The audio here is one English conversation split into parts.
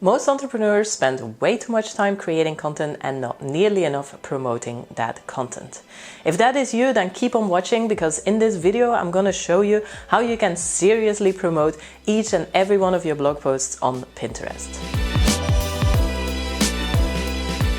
Most entrepreneurs spend way too much time creating content and not nearly enough promoting that content. If that is you, then keep on watching, because in this video I'm going to show you how you can seriously promote each and every one of your blog posts on Pinterest.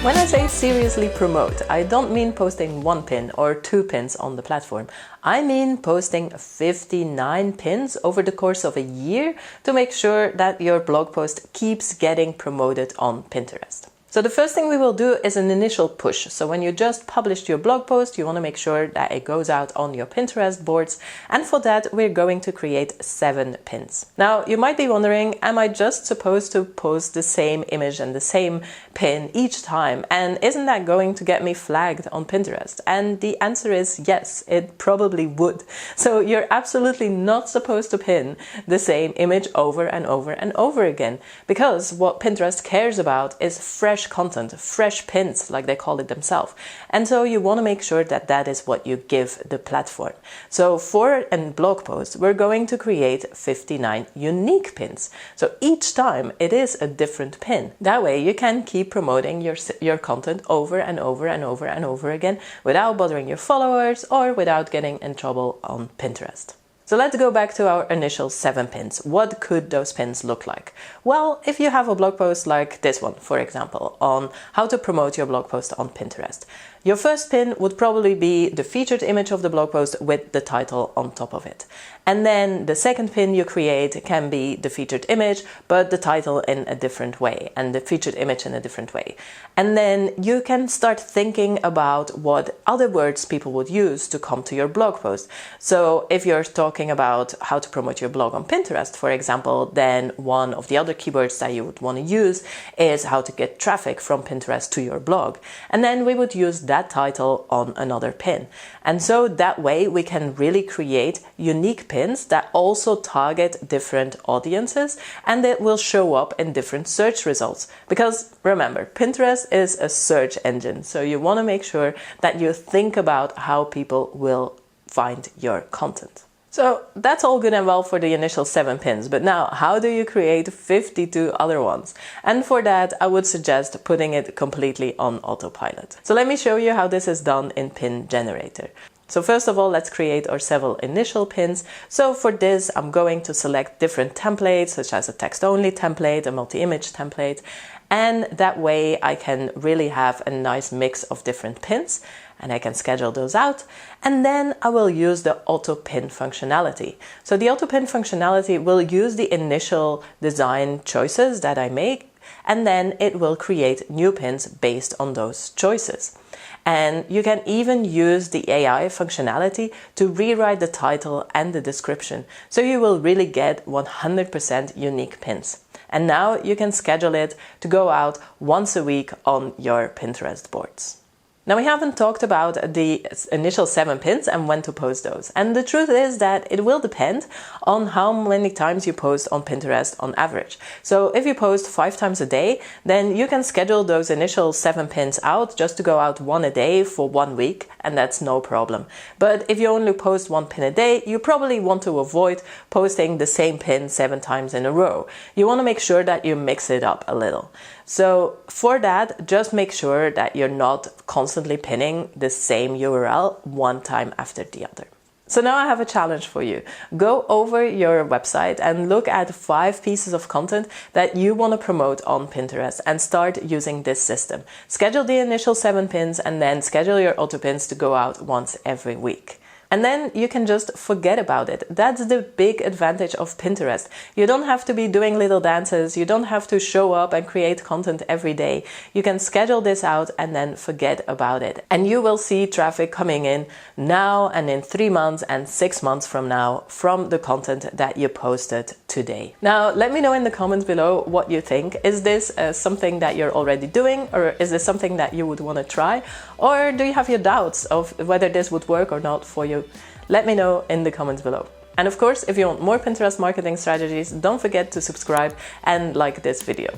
When I say seriously promote, I don't mean posting one pin or two pins on the platform. I mean posting 59 pins over the course of a year to make sure that your blog post keeps getting promoted on Pinterest. So the first thing we will do is an initial push. So when you just published your blog post, you want to make sure that it goes out on your Pinterest boards. And for that, we're going to create 7 pins. Now, you might be wondering, am I just supposed to post the same image and the same pin each time? And isn't that going to get me flagged on Pinterest? And the answer is yes, it probably would. So you're absolutely not supposed to pin the same image over and over and over again, because what Pinterest cares about is fresh content, fresh pins, like they call it themselves. And so you want to make sure that that is what you give the platform. So for a blog post, we're going to create 59 unique pins. So each time it is a different pin. That way you can keep promoting your content over and over and over and over again without bothering your followers or without getting in trouble on Pinterest. So let's go back to our initial 7 pins. What could those pins look like? Well, if you have a blog post like this one, for example, on how to promote your blog post on Pinterest, your first pin would probably be the featured image of the blog post with the title on top of it. And then the second pin you create can be the featured image, but the title in a different way, and the featured image in a different way. And then you can start thinking about what other words people would use to come to your blog post. So if you're talking about how to promote your blog on Pinterest, for example, then one of the other keywords that you would want to use is how to get traffic from Pinterest to your blog. And then we would use that title on another pin. And so that way we can really create unique pins that also target different audiences, and that will show up in different search results. Because remember, Pinterest is a search engine, so you want to make sure that you think about how people will find your content. So that's all good and well for the initial 7 pins, but now how do you create 52 other ones? And for that, I would suggest putting it completely on autopilot. So let me show you how this is done in Pin Generator. So first of all, let's create our several initial pins. So for this, I'm going to select different templates, such as a text-only template, a multi-image template, and that way I can really have a nice mix of different pins, and I can schedule those out. And then I will use the auto pin functionality. So the auto pin functionality will use the initial design choices that I make, and then it will create new pins based on those choices. And you can even use the AI functionality to rewrite the title and the description. So you will really get 100% unique pins. And now you can schedule it to go out once a week on your Pinterest boards. Now, we haven't talked about the initial 7 pins and when to post those. And the truth is that it will depend on how many times you post on Pinterest on average. So if you post 5 times a day, then you can schedule those initial 7 pins out just to go out 1 a day for 1 week, and that's no problem. But if you only post 1 pin a day, you probably want to avoid posting the same pin 7 times in a row. You want to make sure that you mix it up a little. So for that, just make sure that you're not constantly pinning the same URL one time after the other. So now I have a challenge for you. Go over your website and look at 5 pieces of content that you want to promote on Pinterest and start using this system. Schedule the initial 7 pins and then schedule your auto pins to go out once every week. And then you can just forget about it. That's the big advantage of Pinterest. You don't have to be doing little dances. You don't have to show up and create content every day. You can schedule this out and then forget about it. And you will see traffic coming in now and in 3 months and 6 months from now from the content that you posted today. Now, let me know in the comments below what you think. Is this something that you're already doing, or is this something that you would want to try? Or do you have your doubts of whether this would work or not for you? Let me know in the comments below. And of course, if you want more Pinterest marketing strategies, don't forget to subscribe and like this video.